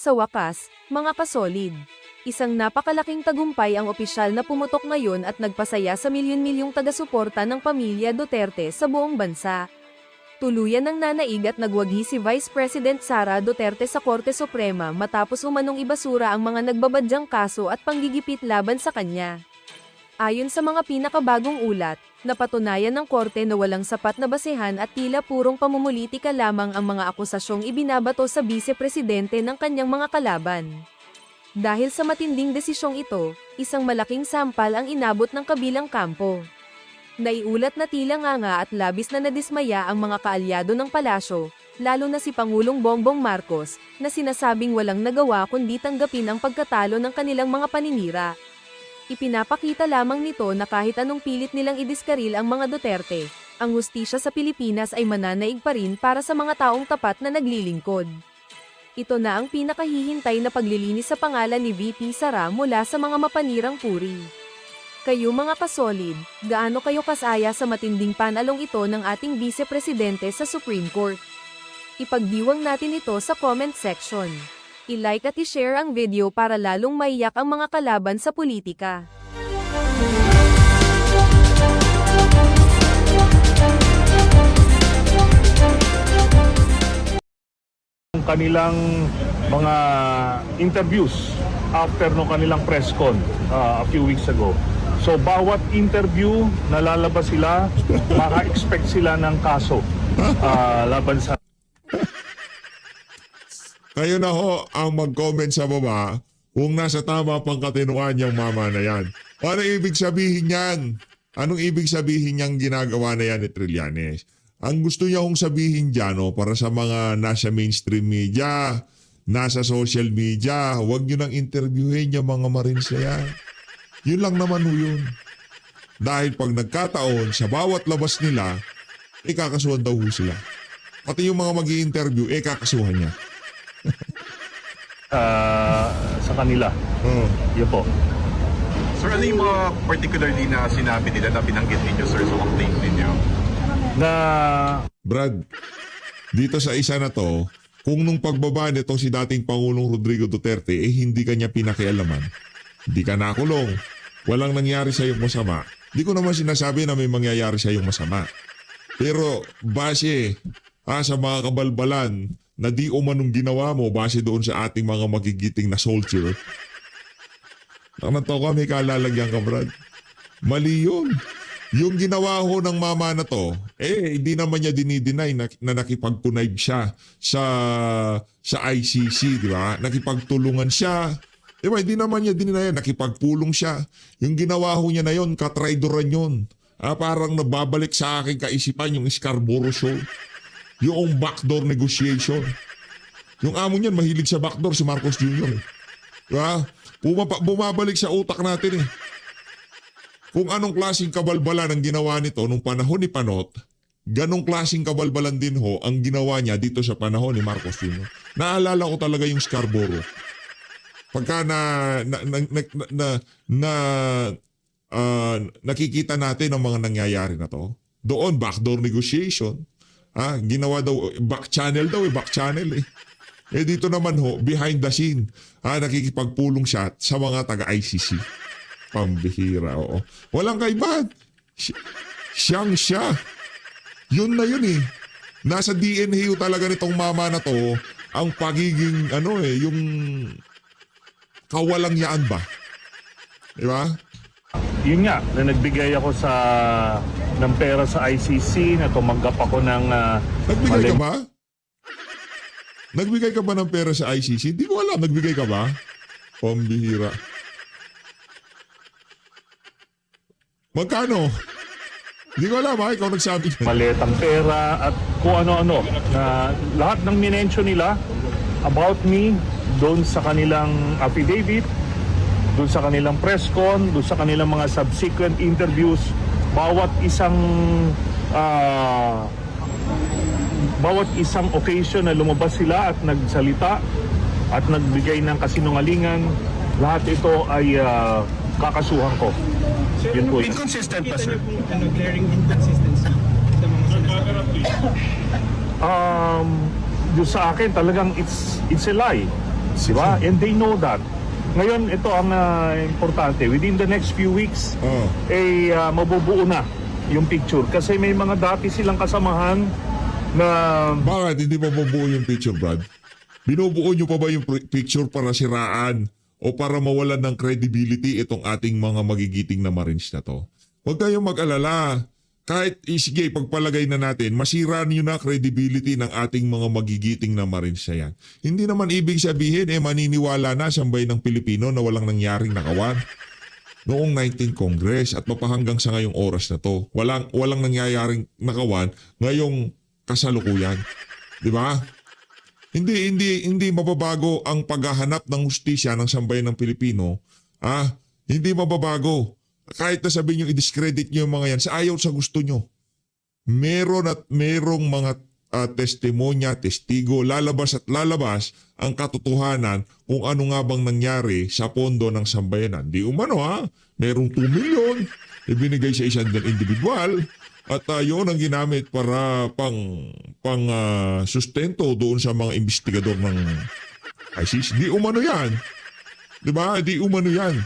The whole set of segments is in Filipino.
Sa wakas, mga kasolid, isang napakalaking tagumpay ang opisyal na pumutok ngayon at nagpasaya sa milyon-milyong taga-suporta ng pamilya Duterte sa buong bansa. Tuluyan ng nanaig at nagwagi si Vice President Sara Duterte sa Korte Suprema matapos umanong ibasura ang mga nagbabadyang kaso at panggigipit laban sa kanya. Ayon sa mga pinakabagong ulat, napatunayan ng korte na walang sapat na basehan at tila purong pamumulitika lamang ang mga akusasyong ibinabato sa vice-presidente ng kanyang mga kalaban. Dahil sa matinding desisyong ito, isang malaking sampal ang inabot ng kabilang kampo. Naiulat na tila nganga at labis na nadismaya ang mga kaalyado ng palasyo, lalo na si Pangulong Bongbong Marcos, na sinasabing walang nagawa kundi tanggapin ang pagkatalo ng kanilang mga paninira. Ipinapakita lamang nito na kahit anong pilit nilang idiskaril ang mga Duterte, ang hustisya sa Pilipinas ay mananaig pa rin para sa mga taong tapat na naglilingkod. Ito na ang pinakahihintay na paglilinis sa pangalan ni VP Sara mula sa mga mapanirang puri. Kayo mga kasolid, gaano kayo kasaya sa matinding panalong ito ng ating vice-presidente sa Supreme Court? Ipagdiwang natin ito sa comment section. I-like at i-share ang video para lalong maiyak ang mga kalaban sa politika. Kanilang mga interviews after no kanilang press con a few weeks ago. So bawat interview na lalabas sila, maka-expect sila ng kaso laban sa... Kayo na ho ang mag-comment sa baba kung nasa tama pang katinuan yung mama na yan. Ano ibig sabihin yan? Anong ibig sabihin niyang ginagawa na yan ni Trillanes? Ang gusto niya hong sabihin dyan, para sa mga nasa mainstream media, nasa social media, huwag niyo nang interviewin yung mga marines na yan. Yun lang naman ho yun. Dahil pag nagkataon, sa bawat labas nila, kakasuhan daw ho sila. Pati yung mga mag-i-interview, kakasuhan niya. sa kanila. Yun po. Sir, ano yung mga particularly na sinabi nila na binanggit ninyo, sir, sa complaint ninyo? Na Brad, dito sa isa na to, kung nung pagbaba nito si dating Pangulong Rodrigo Duterte, hindi kanya pinakialaman, hindi ka nakulong, walang nangyari sa iyong masama. Di ko naman sinasabi na may mangyayari sa iyong masama. Pero base sa mga kabalbalan na di umanong ginawa mo base doon sa ating mga magigiting na soldier, nakanto ka, may kalalagyan ka, Brad. Mali yun. Yung ginawa ho ng mama na to, hindi naman niya dinideny na nakipag-connive siya sa ICC, di ba? Nakipagtulungan siya. Di ba? Hindi naman niya dinideny, nakipagpulong siya. Yung ginawa ho niya na yun, katraidoran yun. Parang nababalik sa aking kaisipan yung Scarborough Show. Yung backdoor negotiation. Yung amo niyan, mahilig sa backdoor, si Marcos Jr. Diba? Bumabalik sa utak natin eh. Kung anong klaseng kabalbalan ang ginawa nito nung panahon ni Panot, ganong klaseng kabalbalan din ho ang ginawa niya dito sa panahon ni Marcos Jr. Naalala ko talaga yung Scarborough. Pagka nakikita natin ang mga nangyayari na to, doon backdoor negotiation. Ginawa daw, back channel eh. Dito naman ho, behind the scene, nakikipagpulong siya sa mga taga-ICC. Pambihira, oo. Walang kaibahan. Siyang siya. Yun na yun eh. Nasa DNA talaga nitong mama na to, ang pagiging, yung kawalangyaan ba? Diba? Yun nga, na nagbigay ako ng pera sa ICC, na tumanggap ako ng... Nagbigay ka ba? Nagbigay ka ba ng pera sa ICC? Di ko alam, nagbigay ka ba? Pambihira. Magkano? Di ko alam, ikaw nagsabi. Maletang pera at kung ano-ano. Na lahat ng minention nila about me, doon sa kanilang affidavit, doon sa kanilang press con, doon sa kanilang mga subsequent interviews, bawat isang occasion na lumabas sila at nagsalita at nagbigay ng kasinungalingan, lahat ito ay kakasuhan ko. Yun po yun. Inconsistent pa, sir? Glaring inconsistency sa mga sinasabi. Yung sa akin talagang it's a lie. Di ba? And they know that. Ngayon, ito ang importante. Within the next few weeks, mabubuo na yung picture. Kasi may mga dati silang kasamahan na... Bakit hindi pa mabuo yung picture, Brad? Binubuo nyo pa ba yung picture para siraan o para mawalan ng credibility itong ating mga magigiting na Marines na to? Huwag kayong mag-alala. Kahit, sige, pagpalagay na natin, masira niyo na credibility ng ating mga magigiting na Marines na yan. Hindi naman ibig sabihin, maniniwala na siyambay ng Pilipino na walang nangyaring nakawan noong 19 Congress at mapahanggang sa ngayong oras na to. Walang nangyayaring nakawan ngayong kasalukuyan. Di ba? Hindi mababago ang paghahanap ng hustisya ng sambayan ng Pilipino. Hindi mababago. Kahit na sabihin nyo, i-discredit nyo yung mga yan, sa ayaw sa gusto nyo. Merong mga testimonya, testigo, lalabas at lalabas ang katotohanan kung ano nga bang nangyari sa pondo ng sambayanan. Di umano merong 2 million ibinigay sa isang individual at yun ang ginamit para pang sustento doon sa mga investigador ng ISIS. Di umano yan. Diba? Di umano yan.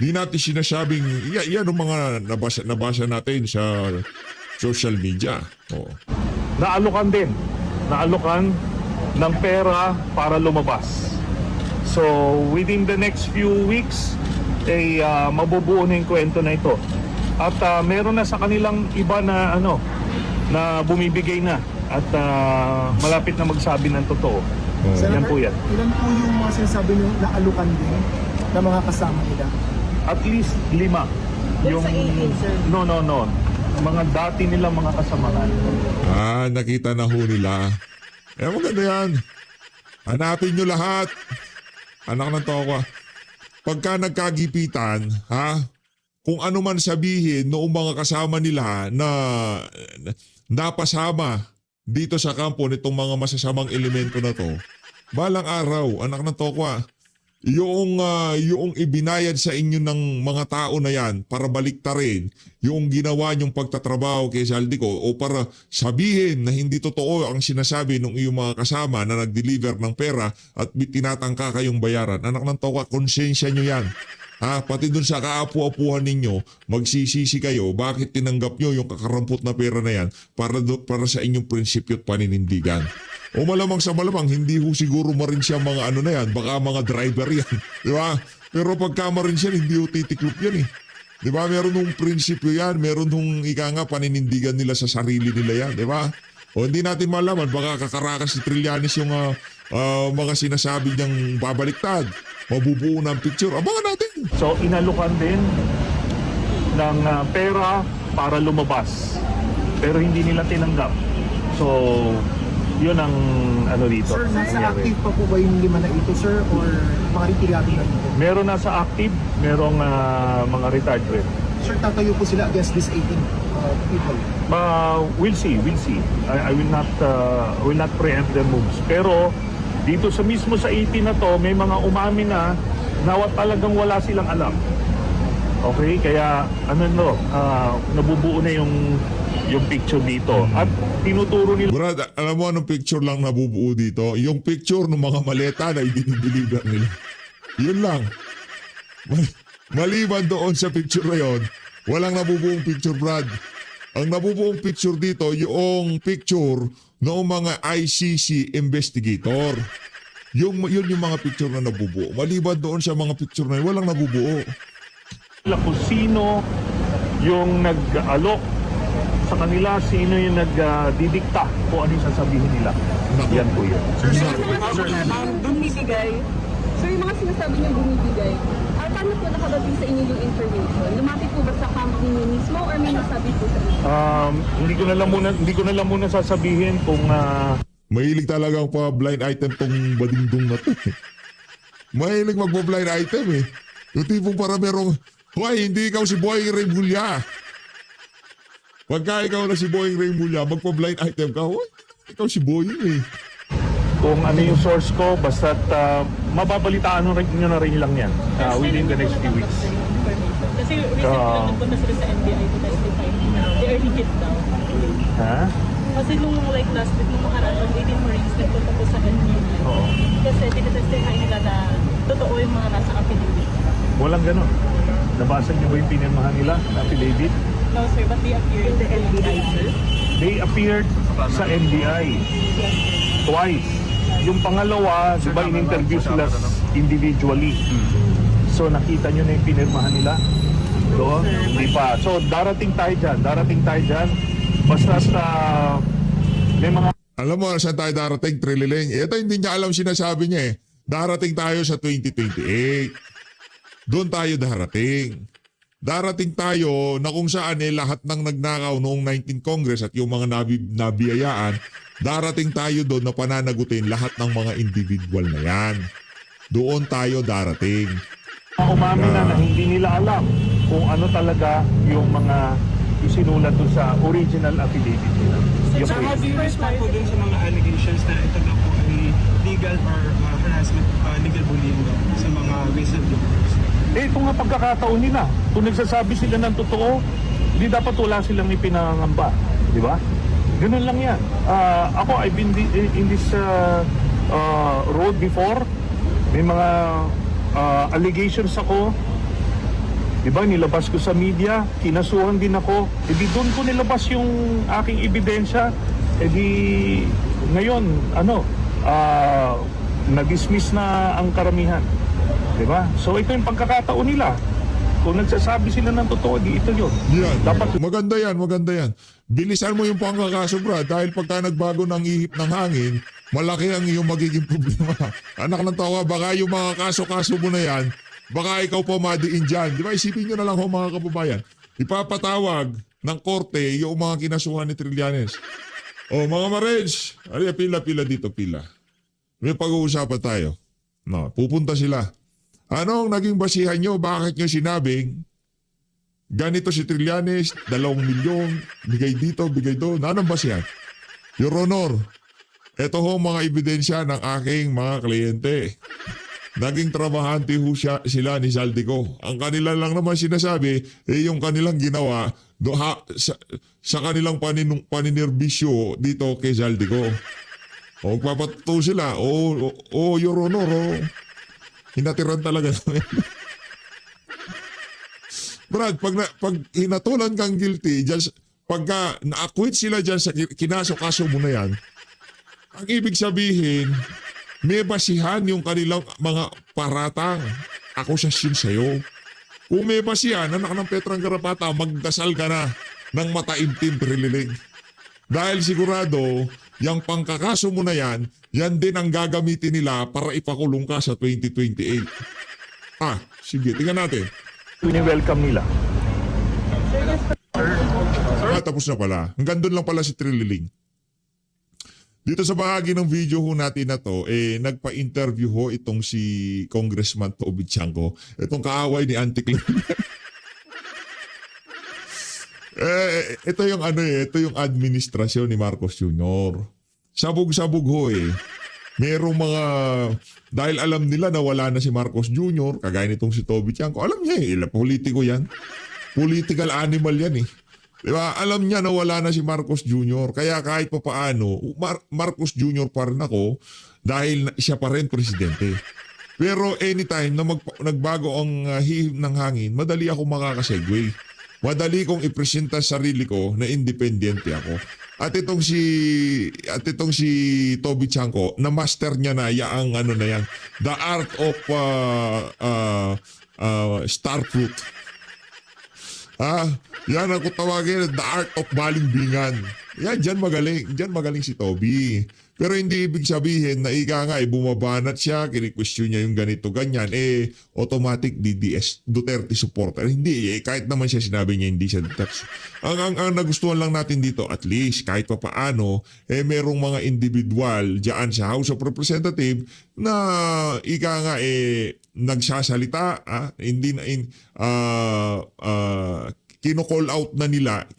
Di natin sinasabing, yan ang mga nabasa natin sa social media. Naalokan ng pera para lumabas. So, within the next few weeks, mabubuo na yung kwento na ito. At meron na sa kanilang iba na na bumibigay na at malapit na magsabi ng totoo. Yan po yan. Ilan po yung mga sinasabi nyo na alukan din na mga kasama nila? At least 5. Yung sa 18, sir? No. Mga dati nilang mga kasamahan. Nakita na ho nila. Maganda yan. Hanapin nyo lahat. Anak ng toko. Pagka nagkagipitan, kung ano man sabihin noong mga kasama nila na napasama dito sa kampo nitong mga masasamang elemento na to, balang araw, anak ng toko, yung ibinayad sa inyo ng mga tao na yan para baliktarin yung ginawa nyong pagtatrabaho kay Zaldico o para sabihin na hindi totoo ang sinasabi ng iyong mga kasama na nag-deliver ng pera at tinatangka kayong bayaran. Anak ng toka, konsensya nyo yan. Pati dun sa kaapu-apuhan ninyo, magsisisi kayo bakit tinanggap nyo yung kakarampot na pera na yan para sa inyong prinsipyo at paninindigan. O malamang sa malamang, hindi ho siguro marin siya mga na yan, baka mga driver yan. Di ba? Pero pagka marin siya, hindi ho titiklop yan . Di ba? Meron hong prinsipyo yan, meron hong paninindigan nila sa sarili nila yan. Di ba? O hindi natin malaman, baka kakarakas si Trillanes yung mga sinasabi niyang babaliktad. Mabubuo ng picture. Abangan natin. So, inalukan din ng pera para lumabas. Pero hindi nila tinanggap. So, yun ang dito. Sir, nasa nangyari. active pa po ba yung 5 na ito, sir? Or mga retirado na ito? Meron nasa active, merong mga retired rin. Sir, tatayo po sila against this 18 people? We'll see. I will not preempt their moves. Pero dito mismo sa 18 na to, may mga umamin na talagang wala silang alam. Okay, kaya nabubuo na yung picture dito. At tinuturo nila. Brad, alam mo anong picture lang nabubuo dito? Yung picture ng mga maleta na i-deliver nila. Yun lang. Maliban doon sa picture na yun, walang nabubuong picture, Brad. Ang nabubuong picture dito, yung picture ng mga ICC investigator. Yun yung mga picture na nabubuo. Maliban doon sa mga picture na yun, walang nabubuo. Kung sino yung nag-alok sa kanila, sino yung nagdidikta kung ano yung sasabihin nila. Yan po yun. Bumibigay. So yung mga sinasabi niyo bumibigay, paano po nakadating sa inyo yung information? Lumapit po ba sa camp ninyo mismo or may nasabi po sa inyo? Hindi ko na lang muna sasabihin kung Mahilig talaga pa blind item tong badingdong na to. Mahilig magpa-blind item . Yung tipong para merong, hoy, hindi ikaw si Boying Remulla. Pagka ikaw na si Boying Remulla, magpa-blind item ka, hoy, ikaw si Boying . Kung ano yung source ko, basta't mababalitaan nyo na rin lang yan within the next few weeks. Kasi recently nagpunta sila sa NBI to testify. They are higit daw. Kasi nung like last week, nung nakaraan, pag 18 Marines, nagpunta po sa NBI. Oo. Kasi tinitestify nila na totoo yung mga nasa affidavit. Walang ganon. Nabasa niyo ba yung pinirmahan nila na affidavit? No sir, but they appear in the NBI, sir. They appeared sa NBI twice. Yung pangalawa, di ba, in-interview sila individually. So nakita nyo na yung pinirmahan nila? Doon? Hindi pa. So darating tayo dyan. Basta sa may mga... Alam mo, saan tayo darating, Trililing? Ito hindi niya alam sinasabi niya eh. Darating tayo sa 2028. Doon tayo darating. Darating tayo na kung saan lahat ng nagnakaw noong 19 Congress at yung mga nabiyayaan, darating tayo doon na pananagutin lahat ng mga individual na yan. Doon tayo darating. Umamin na hindi nila alam kung ano talaga yung mga isinulat doon sa original affidavit nila. Yung So how case. do you respond po dun sa mga allegations na ito na po ay legal or harassment, legal bullying daw sa mga whistleblowers? Ito nga pagkakataon nila. Kung nagsasabi sila ng totoo, hindi dapat wala silang ipinangamba. Di ba? Ganun lang yan. Ako, I've been in this road before. May mga allegations ako. Di ba? Nilabas ko sa media. Kinasuhan din ako. E di doon ko nilabas yung aking ebidensya. E di ngayon, na-dismiss na ang karamihan. Diba? So ito yung pagkakataon nila. Kung nagsasabi sila ng totoo, di ito yun. Yan. Dapat Maganda yan. Bilisan mo yung pangkakaso, Brad, dahil pagka nagbago ng ihip ng hangin, malaki ang iyong magiging problema. Anak ng tawa, baka yung mga kaso-kaso mo na yan, baka ikaw pa madiin dyan. Di ba? Isipin nyo na lang ho, mga kababayan. Ipapatawag ng korte yung mga kinasuhan ni Trillanes. O mga Marines, pila dito, pila. May pag-uusapan tayo. No, pupunta sila. Anong naging basihan nyo? Bakit nyo sinabing ganito si Trillanes, 2 milyon, bigay dito, bigay doon? Anong basihan? Your Honor, ito ho mga ebidensya ng aking mga kliyente. Naging trabahante ho sila ni Zaldico. Ang kanila lang naman sinasabi, yung kanilang ginawa sa kanilang paninirbisyo dito kay Zaldico. O magpapatuto sila, Your Honor, hinatiran talaga namin. Brad, pag hinatulan kang guilty, pagka na-acquit sila dyan sa kinaso-kaso mo na yan, ang ibig sabihin, may basihan yung kanilang mga paratang, akusasyon sa'yo. Kung may basihan, anak ng Petrang Garapata, magdasal ka na ng mataimtim, Trililing. Dahil sigurado, yung pangkakaso mo na yan din ang gagamitin nila para ipakulong ka sa 2028. Sige, tingnan natin. welcome nila. Tapos na pala. Hanggang doon lang pala si Trililing. Dito sa bahagi ng video ho natin na to, nagpa-interview ho itong si Congressman Toby Chanco. Itong kaaway ni Auntie Clem. Ito yung administrasyon ni Marcos Jr. Sabog-sabog ho Merong mga, dahil alam nila na wala na si Marcos Jr., kagaya nitong si Toby Chanco, alam niya politiko yan. Political animal yan Diba? Alam niya na wala na si Marcos Jr. Kaya kahit pa paano, Marcos Jr. pa rin ako dahil siya pa rin presidente. Pero anytime na nagbago ang hihim ng hangin, madali ako makakasegue. Madali kong ipresenta sarili ko na independente ako. At itong si Toby Chanco, na master niya na yang the art of star fruit. Yan ako tawagin, the art of balimbingan. Yan, dyan magaling si Toby. Pero hindi ibig sabihin na ika nga bumabanat siya, kini-question niya yung ganito, ganyan, automatic DDS, Duterte supporter. Hindi, kahit naman siya sinabi niya hindi siya Duterte. Ang nagustuhan lang natin dito, at least, kahit pa paano, merong mga individual dyan sa House of Representatives na ika nga nagsasalita, kino-call out na nila,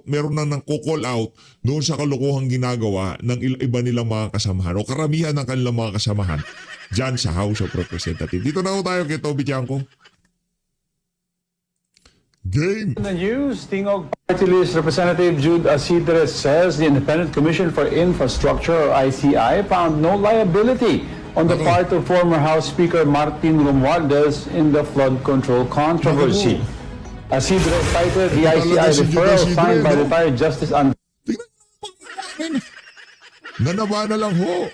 meron na nang call out doon sa kalokohang ginagawa ng iba nilang mga kasamahan o karamihan ng kanilang mga kasamahan dyan sa House of Representatives. Dito na tayo kay Toby Chanco. Game. In the news, Tingog Party List Representative Jude Asidres says the Independent Commission for Infrastructure, or ICI, found no liability on the part of former House Speaker Martin Romualdez in the flood control controversy. Asidres cited the ICI referral signed by retired Justice Tingnan Nanawa na lang ho.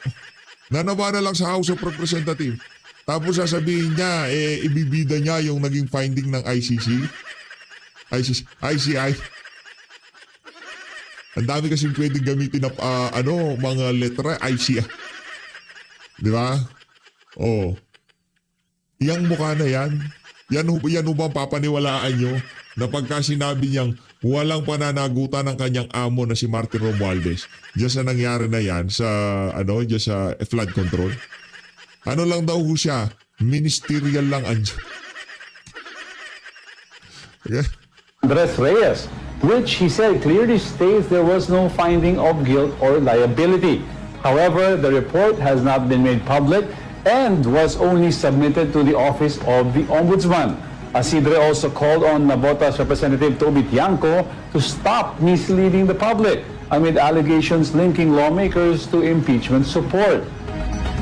Nanawa na lang sa House of Representatives. Tapos sasabihin niya, ibibida niya yung naging finding ng ICI. Ang dami kasi pwedeng gamitin na mga letra ICI. Di ba? Oh. Yang mukha na yan. Yan ho ba papaniwalaan nyo na pagka sinabi niyang walang pananagutan ng kanyang amo na si Martin Romualdez diyan sa nangyari na yan sa diyan sa flood control? Ano lang daw ho siya? Ministerial lang andyan. Okay? Andres Reyes, which he said clearly states there was no finding of guilt or liability. However, the report has not been made public and was only submitted to the Office of the Ombudsman. Asidre also called on Navotas Representative Toby Tiangco to stop misleading the public amid allegations linking lawmakers to impeachment support.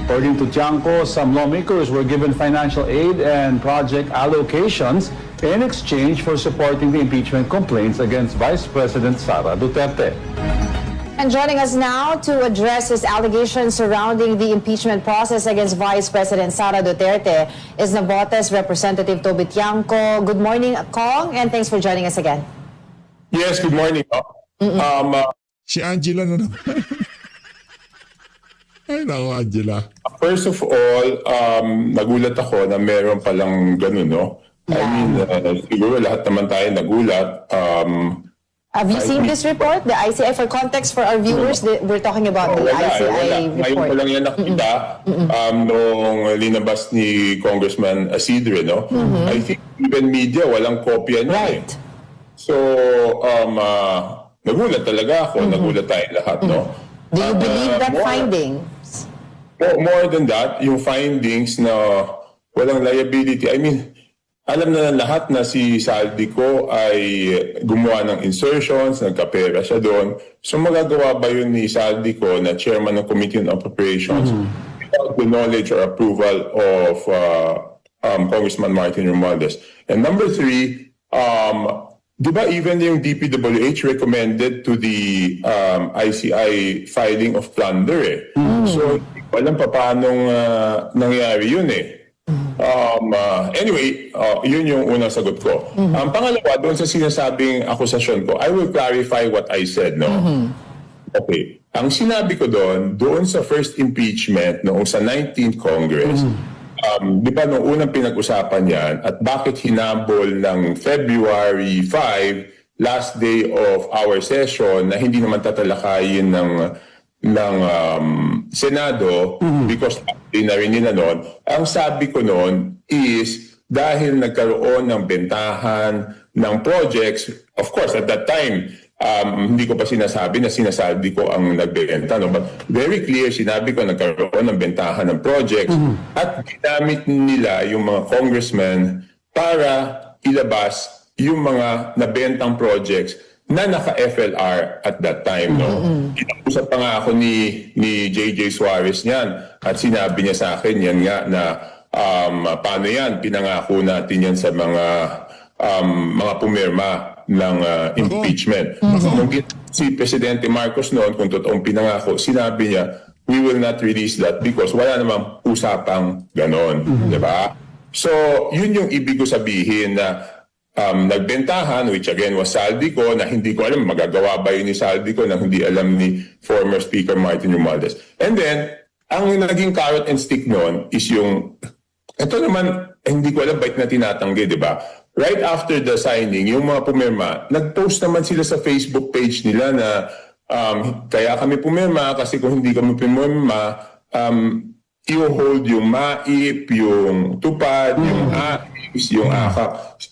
According to Tiangco, some lawmakers were given financial aid and project allocations in exchange for supporting the impeachment complaints against Vice President Sara Duterte. And joining us now to address his allegations surrounding the impeachment process against Vice President Sara Duterte is Navotas Representative Toby Tiangco. Good morning, Kong, and thanks for joining us again. Yes, good morning. Si Angela na naman. Ay, naku, Angela. First of all, nagulat ako na meron palang ganun, no? I mean, siguro lahat naman tayo nagulat. Have you seen this report, the ICI? For context for our viewers, we're talking about the ICI report. Ngayon ko lang yan nakita nung linabas ni Congressman Asidre, no? I think even media, walang kopya niya. Right. So, nagulat talaga ako, nagulat tayo lahat, no? Do you believe that findings? More than that, yung findings na walang liability, I mean, alam na ng lahat na si Saldico ay gumawa ng insertions, nagkapera siya doon. So magagawa ba yun ni Saldico na chairman ng Committee on Appropriations without the knowledge or approval of Congressman Martin Romualdez? And number three, di ba even yung DPWH recommended to the ICI filing of plunder eh. So walang pa paanong nangyari yun eh. Anyway, yun yung unang sagot ko. Pangalawa, doon sa sinasabing akusasyon ko, I will clarify what I said, no? Okay. Ang sinabi ko doon sa first impeachment noong sa 19th Congress, di ba nung unang pinag-usapan yan at bakit hinabol ng February 5, last day of our session, na hindi naman tatalakayin ng Senado because di na rin nila noon. Ang sabi ko noon is dahil nagkaroon ng bentahan ng projects, of course at that time hindi ko pa sinasabi na sinasabi ko ang nagbenta, no? But very clear, sinabi ko nagkaroon ng bentahan ng projects at ginamit nila yung mga congressmen para ilabas yung mga nabentang projects na naka-FLR at that time, no? Kinausap pa nga ako ni JJ Suarez niyan at sinabi niya sa akin yan nga na paano yan, pinangako natin yan sa mga pumirma ng impeachment. Nung si Presidente Marcos noon, kung totoong pinangako, sinabi niya, we will not release that because wala namang usapang ganon. Diba? So, yun yung ibig ko sabihin na nagbentahan, which again was Saldico, na hindi ko alam, magagawa ba yun ni Saldico na hindi alam ni former Speaker Martin Romualdez. And then, ang naging carrot and stick noon is yung, ito naman, hindi ko alam bakit na tinatanggi, di ba? Right after the signing, yung mga pumirma, nag-post naman sila sa Facebook page nila na kaya kami pumirma kasi kung hindi kami pumirma, i-hold yung MAIP, yung TUPAD, yung AIS, yung AKAP.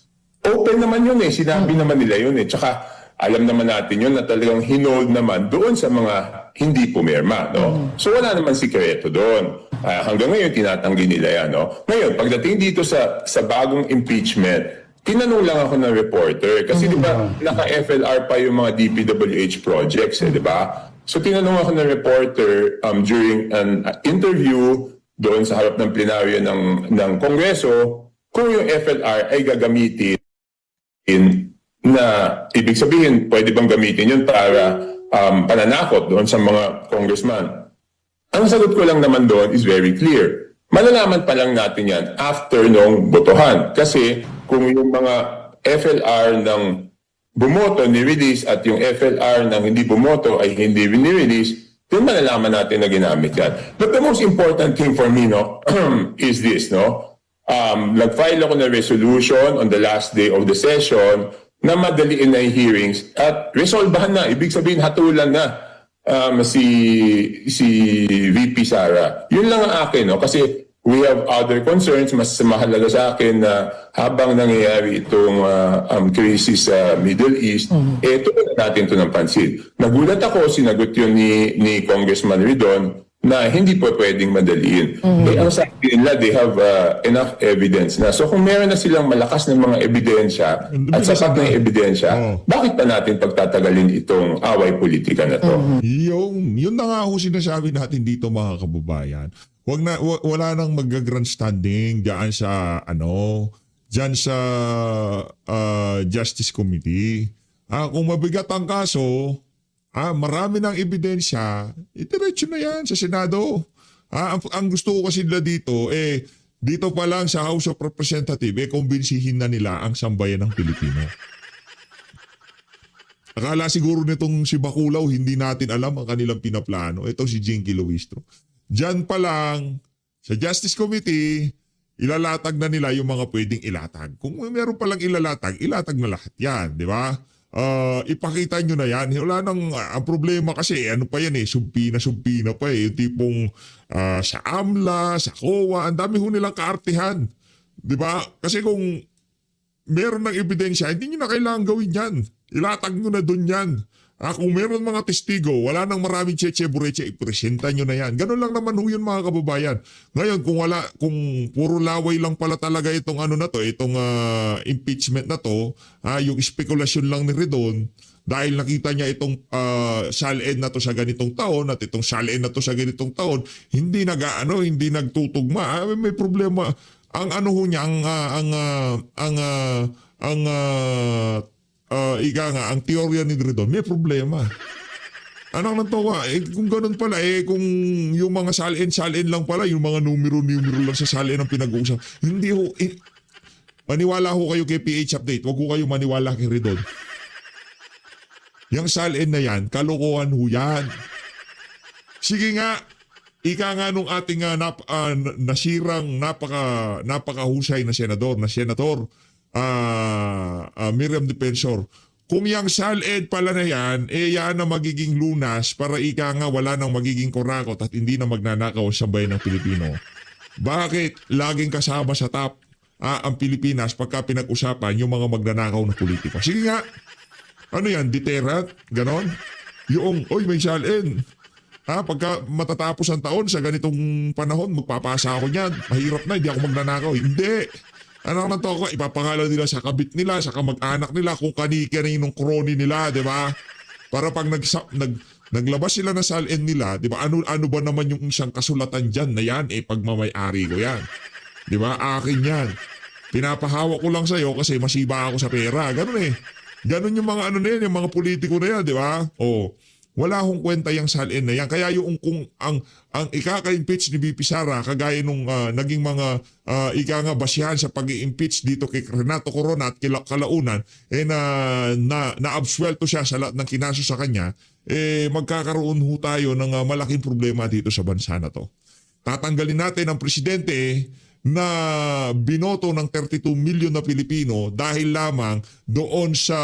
Open naman yun eh. Sinabi naman nila yun eh. Tsaka alam naman natin yun na talagang hinold naman doon sa mga hindi pumirma. No? So wala naman sikreto doon. Hanggang ngayon tinatanggi nila yan. No? Ngayon, pagdating dito sa bagong impeachment, tinanong lang ako ng reporter kasi di ba naka-FLR pa yung mga DPWH projects, di ba? So tinanong ako ng reporter during an interview doon sa harap ng plenaryo ng Kongreso kung yung FLR ay gagamitin na ibig sabihin pwede bang gamitin yun para pananakot doon sa mga congressman. Ang sagot ko lang naman doon is very clear. Malalaman pa lang natin yan after nung botohan. Kasi kung yung mga FLR ng bumoto ni-release at yung FLR ng hindi bumoto ay hindi ni-release, then malalaman natin na ginamit yan. But the most important thing for me is this. Nag-file ako ng resolution on the last day of the session na madaliin na yung hearings at resolbahan na. Ibig sabihin, hatulan na si VP Sara. Yun lang ang akin, kasi we have other concerns. Mas mahalaga sa akin na habang nangyayari itong crisis sa Middle East, tuloy natin ito ng pansin. Nagulat ako, sinagot yun ni Congressman Ridon na hindi po pwedeng madaliin. Ang sabi nila, they have enough evidence na. So kung meron na silang malakas ng mga ebidensya at sapat na ebidensya, bakit pa natin pagtatagalin itong away politika na to? Yun na nga ho sinasabi natin dito, mga kababayan. Wala nang mag-grandstanding diyan sa Justice Committee. Kung mabigat ang kaso, marami ng ebidensya, itiretso na yan sa Senado. Ang gusto ko kasi nila dito, dito pa lang sa House of Representatives, kumbinsihin na nila ang sambayan ng Pilipino. Akala siguro nitong si Baculaw, hindi natin alam ang kanilang pinaplano. Ito si Jinky Luistro. Diyan pa lang, sa Justice Committee, ilalatag na nila yung mga pwedeng ilatag. Kung meron palang ilatag na lahat yan, di ba? Ipakita nyo na yan. Wala nang, ang problema kasi, ano pa yan sumpina pa yung tipong sa AMLA, sa COA, ang dami ho nilang kaartihan. Di ba? Kasi kung meron ng ebidensya, hindi nyo na kailangan gawin yan. Ilatag nyo na dun yan. Kung meron mga testigo, wala nang maraming cheche-bureche, ipresenta nyo na yan. Ganun lang naman ho yun, mga kababayan. Ngayon, kung puro laway lang pala talaga itong itong impeachment na to, yung spekulasyon lang ni Ridon, dahil nakita niya itong SALN na to sa ganitong taon at itong SALN na to sa ganitong taon, hindi nagtutugma. May problema. Ang niya, ang teorya ni Ridon, may problema. Anong natawa? Kung ganun pala, kung yung mga salin lang pala, yung mga numero lang sa salin ang pinag-uusap. Hindi ho, maniwala ho kayo kay PH Update, wag ho kayo maniwala kay Ridon. Yung salin na yan, kalokohan ho yan. Sige nga, ika nga nung ating nasirang napakahusay na senador, Miriam Defensor. Kung yung SALED pala na yan, yan na magiging lunas para ika nga wala nang magiging kurakot at hindi na magnanakaw sa bayan ng Pilipino. Bakit laging kasama sa top ang Pilipinas pagka pinag-usapan yung mga magnanakaw na politiko? Sige nga, ano yan, deterrent? Ganon? Yung, may SALED. Pagka matatapos ang taon sa ganitong panahon, magpapasa ako niyan. Mahirap na, hindi ako magnanakaw. Hindi. Ano naman to ako, ipapangalan nila sa kabit nila, sa kamag-anak nila, kung kaninong crony nila, di ba? Para pag naglabas sila na SALN nila, di ba? Ano ba naman yung isang kasulatan dyan na yan? Pagmamay-ari ko yan. Di ba? Akin yan. Pinapahawak ko lang sa'yo kasi masiba ako sa pera. Ganun Ganun yung mga na yan, yung mga politiko na yan, di ba? Wala hong kwenta yung SALN na yan. Kaya yung kung ang ikaka-impeach ni VP Sara, kagaya nung naging mga basihan sa pag-i-impeach dito kay Renato Corona at kalaunan, na-absuelto siya sa lahat ng kinaso sa kanya, magkakaroon ho tayo ng malaking problema dito sa bansa na to. Tatanggalin natin ang presidente na binoto ng 32 million na Pilipino dahil lamang doon sa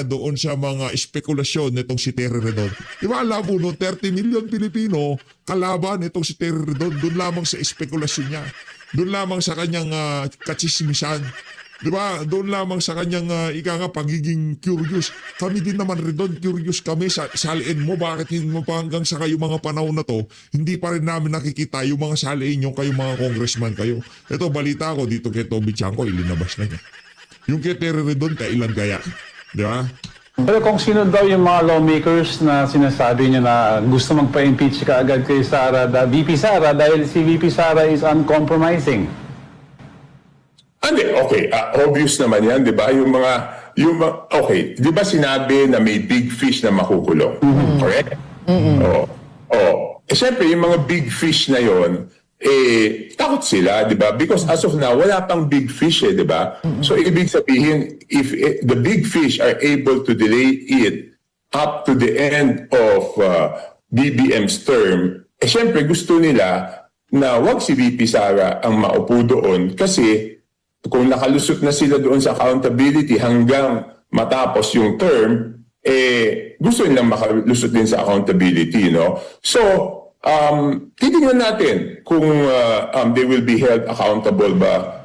doon sa mga espekulasyon nitong si Terry Redon. Di ba alam mo, 30 million Pilipino kalaban itong si Terry Redon doon lamang sa espekulasyon niya. Doon lamang sa kanyang katsismisan. Di ba? Doon lamang sa kanyang pagiging curious. Kami din naman Redon, curious kami sa SALN mo. Bakit hindi mo pa hanggang sa kayo mga panahon na to, hindi pa rin namin nakikita yung mga SALN nyo, kayo mga congressman kayo. Ito, balita ko dito kay Toby Chanko, ilinabas na niya. Yung kay Terry Redon, kailan kaya? Di ba? Pero kung sino daw yung mga lawmakers na sinasabi niyo na gusto magpa-impeach ka agad kay Sara, VP Sara, dahil si VP Sara is uncompromising? Okay, obvious naman yan, di ba? Okay, di ba sinabi na may big fish na makukulong? Correct? Siyempre, yung mga big fish na yon, takot sila, di ba? Because as of now, wala pang big fish, di ba? So, ibig sabihin, if the big fish are able to delay it up to the end of BBM's term, siyempre, gusto nila na wag si VP Sara ang maupo doon kasi kung nakalusot na sila doon sa accountability hanggang matapos yung term, gusto nilang makalusot din sa accountability, no? So, titingnan natin kung they will be held accountable ba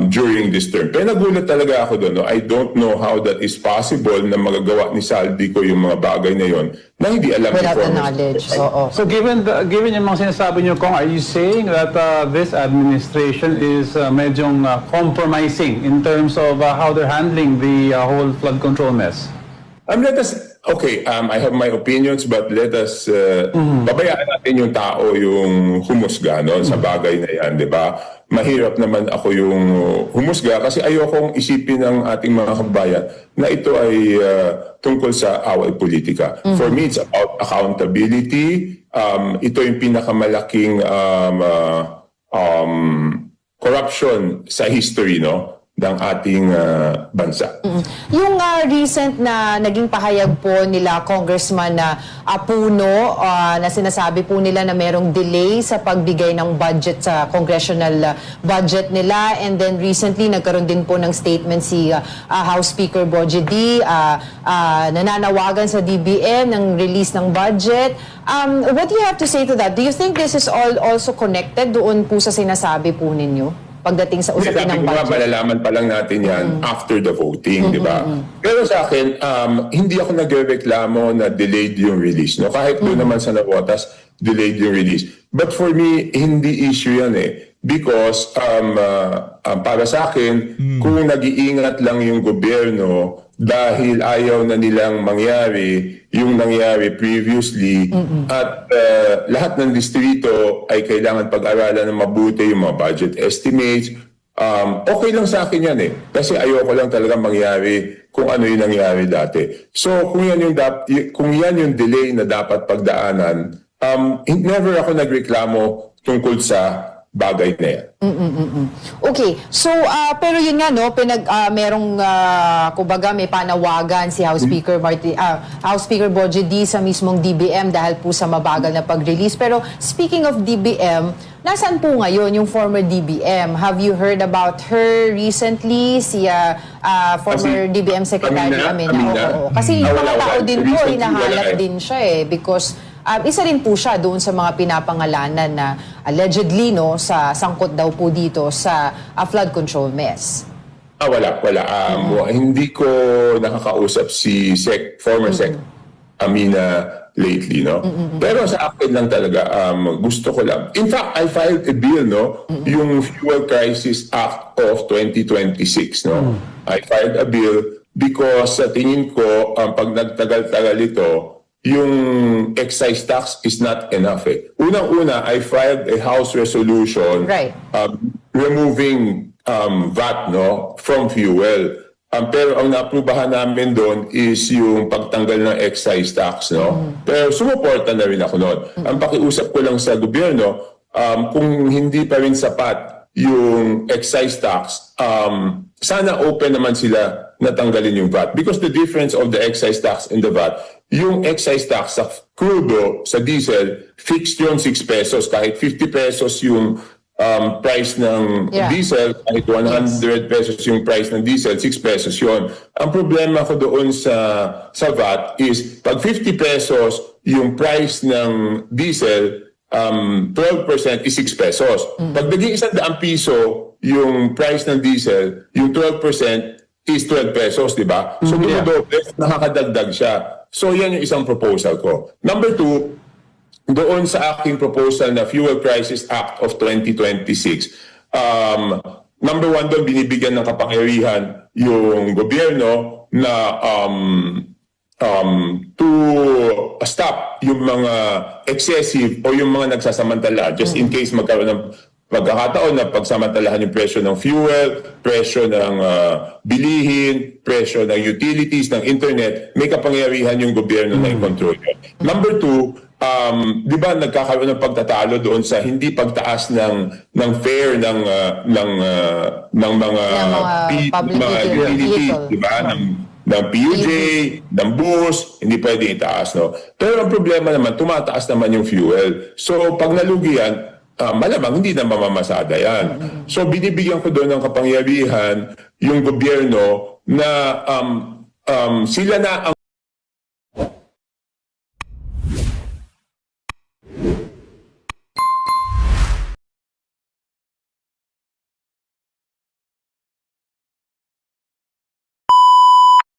during this term. Pero nagulat talaga ako doon, no? I don't know how that is possible na magagawa ni Saldico yung mga bagay na yon na hindi alam Without the before. knowledge. So given yung mga sinasabi niyo, Kong, are you saying that this administration is medyong compromising in terms of how they're handling the whole flood control mess? I have my opinions, but let us, babayaan natin yung tao yung humusga, no, sa bagay na yan, di ba? Mahirap naman ako yung humusga kasi ayokong isipin ng ating mga kabayan na ito ay tungkol sa away politika. For me, it's about accountability. Ito yung pinakamalaking corruption sa history, no, ng ating bansa. Yung recent na naging pahayag po nila Congressman Apuno na sinasabi po nila na merong delay sa pagbigay ng budget sa congressional budget nila, and then recently nagkaroon din po ng statement si House Speaker Bogie D nananawagan sa DBM ng release ng budget. What do you have to say to that? Do you think this is all also connected doon po sa sinasabi po ninyo pagdating sa usapin ng budget? Malalaman pa lang natin yan after the voting, di ba? Pero sa akin, hindi ako nagrereklamo na delayed yung release. No? Kahit doon naman sa Navotas, delayed yung release. But for me, hindi issue yan Because para sa akin, kung nag-iingat lang yung gobyerno dahil ayaw na nilang mangyari yung nangyari previously at lahat ng distrito ay kailangan pag-aralan ng mabuti yung mga budget estimates, okay lang sa akin yan Kasi ayoko lang talaga mangyari kung ano yung nangyari dati. So kung yan yung delay na dapat pagdaanan, never ako nagreklamo tungkol sa bagay na yan. Okay. So, pero yun nga, no, merong, kumbaga, may panawagan si House Speaker House Speaker Bogie D sa mismong DBM dahil po sa mabagal na pag-release. Pero, speaking of DBM, nasaan po ngayon yung former DBM? Have you heard about her recently? Si former DBM Secretary Amina. Kasi yung mga tao din po, hinahanap din siya because isa rin po siya doon sa mga pinapangalanan na allegedly sa sangkot daw po dito sa flood control mess. Wala. Hindi ko nakakausap si former Sec Amina lately, no? Pero sa akin lang talaga, gusto ko lang. In fact, I filed a bill, no? Yung Fuel Crisis Act of 2026, no? I filed a bill because sa tingin ko, pag nagtagal-tagal ito, yung excise tax is not enough Unang-una, I filed a House resolution removing VAT from fuel. Pero ang naaprubahan namin doon is yung pagtanggal ng excise tax. Pero sumuporta na rin ako noon. Ang pakiusap ko lang sa gobyerno, kung hindi pa rin sapat yung excise tax, sana open naman sila natanggalin yung VAT. Because the difference of the excise tax and the VAT, yung excise tax sa crudo, sa diesel, fixed yun 6 pesos. Kahit 50 pesos yung price ng diesel, kahit 100 pesos yung price ng diesel, 6 pesos yun. Ang problema ko doon sa VAT is, pag 50 pesos yung price ng diesel, 12% is 6 pesos. Pag naging 100 piso yung price ng diesel, yung 12% is 12 pesos, di ba? So, doble, nakakadagdag siya. So, yan yung isang proposal ko. Number 2, doon sa aking proposal na Fuel Crisis Act of 2026, number 1 naman doon binibigyan ng kapangyarihan yung gobyerno na to stop yung mga excessive o yung mga nagsasamantala just in case magkaroon ng pagkakataon na pagsamantalahan yung presyo ng fuel, presyo ng bilihin, presyo ng utilities, ng internet, may kapangyarihan yung gobyerno na i-control yun. Number two, di ba nagkakaroon ng pagtatalo doon sa hindi pagtaas ng fare ng mga public utilities, di ba? Ng PUJ, ng bus, hindi pwede itaas, no? Pero ang problema naman, tumataas naman yung fuel. So, pag nalugi yan, malamang hindi na mamamasada yan. So, binibigyan ko doon ng kapangyarihan yung gobyerno na sila na ang